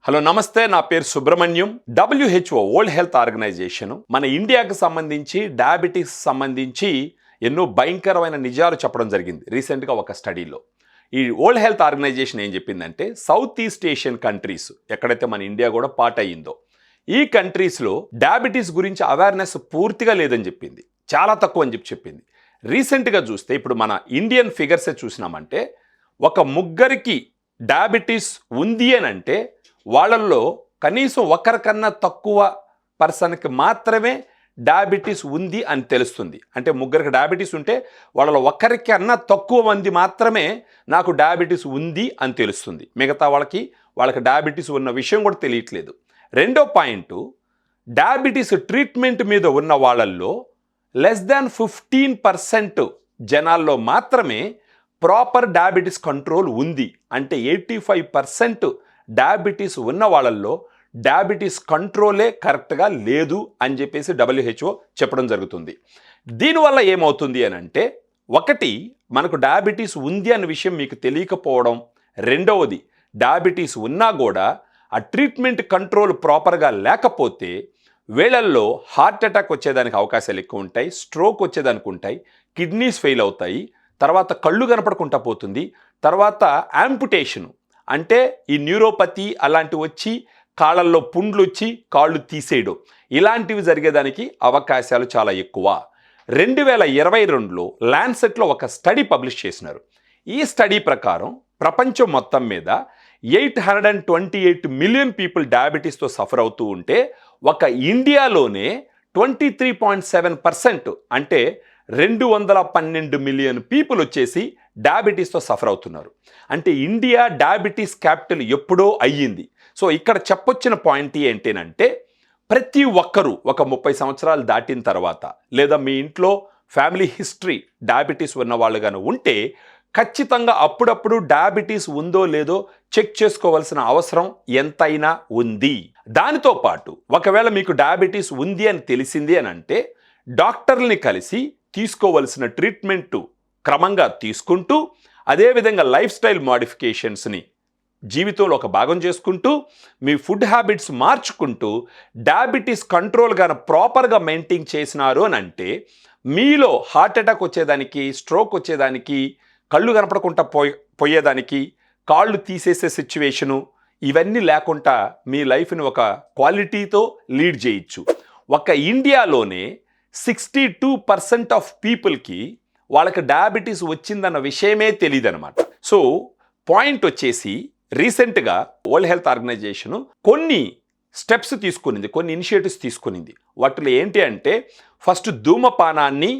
Hello నమస్తే, నా పేరు Subrahmanyam. WHO world health organisation మన ఇండియాకు సంబంధించి డయాబెటీస్ సంబంధించి ఎన్నో భయంకరమైన నిజాలు చెప్పడం జరిగింది రీసెంట్గా ఒక స్టడీలో. ఈ వరల్డ్ హెల్త్ ఆర్గనైజేషన్ ఏం చెప్పిందంటే సౌత్ ఈస్ట్ ఏషియన్ కంట్రీస్, ఎక్కడైతే మన ఇండియా కూడా పార్ట్ అయ్యిందో, ఈ కంట్రీస్లో డయాబెటీస్ గురించి అవేర్నెస్ పూర్తిగా లేదని చెప్పింది, చాలా తక్కువ అని చెప్పింది. రీసెంట్గా చూస్తే ఇప్పుడు మన ఇండియన్ ఫిగర్సే చూసినామంటే ఒక ముగ్గురికి డయాబెటీస్ ఉంది అని అంటే వాళ్ళల్లో కనీసం ఒకరికన్నా తక్కువ పర్సన్కి మాత్రమే డయాబెటీస్ ఉంది అని తెలుస్తుంది. అంటే ముగ్గురికి డయాబెటీస్ ఉంటే వాళ్ళలో ఒకరికన్నా తక్కువ మంది మాత్రమే నాకు డయాబెటీస్ ఉంది అని తెలుస్తుంది. మిగతా వాళ్ళకి డయాబెటీస్ ఉన్న విషయం కూడా తెలియట్లేదు. రెండో పాయింట్, డయాబెటీస్ ట్రీట్మెంట్ మీద ఉన్న వాళ్ళల్లో లెస్ దాన్ 15% జనాల్లో మాత్రమే ప్రాపర్ డయాబెటీస్ కంట్రోల్ ఉంది. అంటే 85% డయాబెటీస్ ఉన్న వాళ్ళల్లో డయాబెటీస్ కంట్రోలే కరెక్ట్గా లేదు అని చెప్పేసి WHO చెప్పడం జరుగుతుంది. దీనివల్ల ఏమవుతుంది అని అంటే, ఒకటి, మనకు డయాబెటీస్ ఉంది అనే విషయం మీకు తెలియకపోవడం. రెండవది, డయాబెటీస్ ఉన్నా కూడా ఆ ట్రీట్మెంట్ కంట్రోల్ ప్రాపర్గా లేకపోతే వేళల్లో హార్ట్ అటాక్ వచ్చేదానికి అవకాశాలు ఎక్కువ ఉంటాయి, స్ట్రోక్ వచ్చేదానికి ఉంటాయి, కిడ్నీస్ ఫెయిల్ అవుతాయి, తర్వాత కళ్ళు కనపడకుండా పోతుంది, తర్వాత యాంపుటేషను అంటే ఈ న్యూరోపతి అలాంటివి వచ్చి కాళ్ళల్లో పుండ్లు వచ్చి కాళ్ళు తీసేయడం, ఇలాంటివి జరిగేదానికి అవకాశాలు చాలా ఎక్కువ. 2022లో ల్యాన్సెట్లో ఒక స్టడీ పబ్లిష్ చేసినారు. ఈ స్టడీ ప్రకారం ప్రపంచం మొత్తం మీద 828 మిలియన్ పీపుల్ డయాబెటీస్తో సఫర్ అవుతూ ఉంటే ఒక ఇండియాలోనే 23.7% అంటే 212 మిలియన్ పీపుల్ వచ్చేసి డయాబెటీస్తో సఫర్ అవుతున్నారు. అంటే ఇండియా డయాబెటీస్ క్యాపిటల్ ఎప్పుడో అయ్యింది. సో ఇక్కడ చెప్పొచ్చిన పాయింట్ ఏంటంటే, ప్రతి ఒక్కరూ ఒక 30 సంవత్సరాలు దాటిన తర్వాత, లేదా మీ ఇంట్లో ఫ్యామిలీ హిస్టరీ డయాబెటీస్ ఉన్న వాళ్ళు కానీ ఉంటే ఖచ్చితంగా అప్పుడప్పుడు డయాబెటీస్ ఉందో లేదో చెక్ చేసుకోవాల్సిన అవసరం ఎంతైనా ఉంది. దానితో పాటు ఒకవేళ మీకు డయాబెటీస్ ఉంది అని తెలిసింది అని అంటే డాక్టర్ని కలిసి తీసుకోవలసిన ట్రీట్మెంటు క్రమంగా తీసుకుంటూ, అదేవిధంగా లైఫ్ స్టైల్ మోడిఫికేషన్స్ని జీవితంలో ఒక భాగం చేసుకుంటూ, మీ ఫుడ్ హ్యాబిట్స్ మార్చుకుంటూ డయాబెటీస్ కంట్రోల్ గాను ప్రాపర్గా మెయింటైన్ చేసినారు అని అంటే మీలో హార్ట్ అటాక్ వచ్చేదానికి, స్ట్రోక్ వచ్చేదానికి, కళ్ళు కనపడకుండా పోయేదానికి, కాళ్ళు తీసేసే సిచ్యువేషను, ఇవన్నీ లేకుండా మీ లైఫ్ని ఒక క్వాలిటీతో లీడ్ చేయొచ్చు. ఒక ఇండియాలోనే 62% ఆఫ్ పీపుల్కి వాళ్ళకి డయాబెటీస్ వచ్చిందన్న విషయమే తెలియదు అనమాట. సో పాయింట్ వచ్చేసి, రీసెంట్గా వరల్డ్ హెల్త్ ఆర్గనైజేషన్ కొన్ని స్టెప్స్ తీసుకునింది, కొన్ని ఇనిషియేటివ్స్ తీసుకునింది. వాటిలో ఏంటి అంటే, ఫస్ట్ ధూమపానాన్ని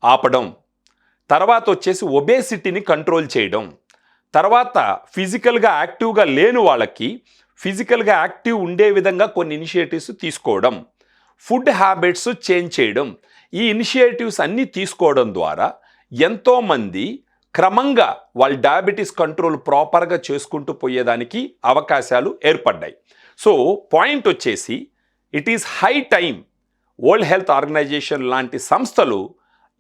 ఆపడం, తర్వాత వచ్చేసి ఒబేసిటీని కంట్రోల్ చేయడం, తర్వాత ఫిజికల్గా యాక్టివ్గా లేని వాళ్ళకి ఫిజికల్గా యాక్టివ్ ఉండే విధంగా కొన్ని ఇనిషియేటివ్స్ తీసుకోవడం, ఫుడ్ హ్యాబిట్స్ చేంజ్ చేయడం. ఈ ఇనిషియేటివ్స్ అన్నీ తీసుకోవడం ద్వారా ఎంతోమంది క్రమంగా వాళ్ళ డయాబెటీస్ కంట్రోల్ ప్రాపర్గా చేసుకుంటూ పోయేదానికి అవకాశాలు ఏర్పడ్డాయి. సో పాయింట్ వచ్చేసి, it is high time world health organisation లాంటి సంస్థలు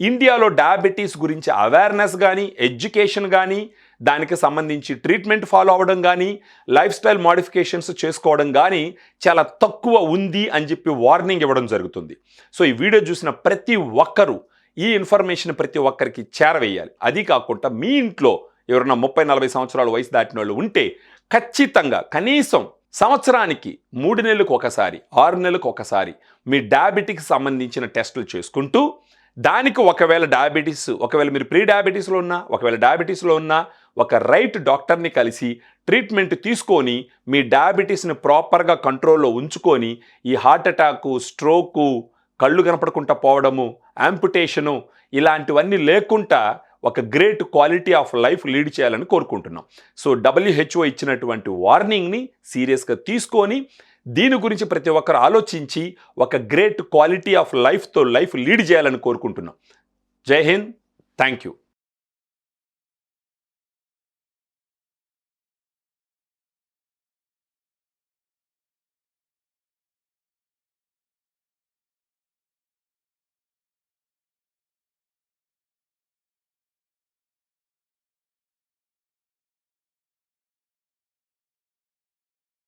ఇండియాలో డయాబెటీస్ గురించి అవేర్నెస్ కానీ, ఎడ్యుకేషన్ కానీ, దానికి సంబంధించి ట్రీట్మెంట్ ఫాలో అవ్వడం కానీ, లైఫ్ స్టైల్ మోడిఫికేషన్స్ చేసుకోవడం కానీ చాలా తక్కువ ఉంది అని చెప్పి వార్నింగ్ ఇవ్వడం జరుగుతుంది. సో ఈ వీడియో చూసిన ప్రతి ఒక్కరూ ఈ ఇన్ఫర్మేషన్ ప్రతి ఒక్కరికి చేరవేయాలి. అది కాకుండా మీ ఇంట్లో ఎవరైనా 30-40 సంవత్సరాల వయసు దాటిన వాళ్ళు ఉంటే ఖచ్చితంగా కనీసం సంవత్సరానికి 3 నెలలకు ఒకసారి, 6 నెలలకు ఒకసారి మీ డయాబెటిక్కి సంబంధించిన టెస్టులు చేసుకుంటూ, దానికి ఒకవేళ మీరు ప్రీ డయాబెటీస్లో ఉన్నా, ఒకవేళ డయాబెటీస్లో ఉన్నా, ఒక రైట్ డాక్టర్ని కలిసి ట్రీట్మెంట్ తీసుకొని మీ డయాబెటీస్ని ప్రాపర్గా కంట్రోల్లో ఉంచుకొని ఈ హార్ట్ అటాకు, స్ట్రోకు, కళ్ళు కనపడకుండా పోవడము, యాంపుటేషను, ఇలాంటివన్నీ లేకుండా ఒక great quality of life lead చేయాలని కోరుకుంటున్నాం. సో WHO ఇచ్చినటువంటి వార్నింగ్ని సీరియస్గా తీసుకొని దీని గురించి ప్రతి ఒక్కరు ఆలోచించి ఒక గ్రేట్ క్వాలిటీ ఆఫ్ లైఫ్తో లైఫ్ లీడ్ చేయాలని కోరుకుంటున్నాం. జై హింద్, థ్యాంక్ యూ.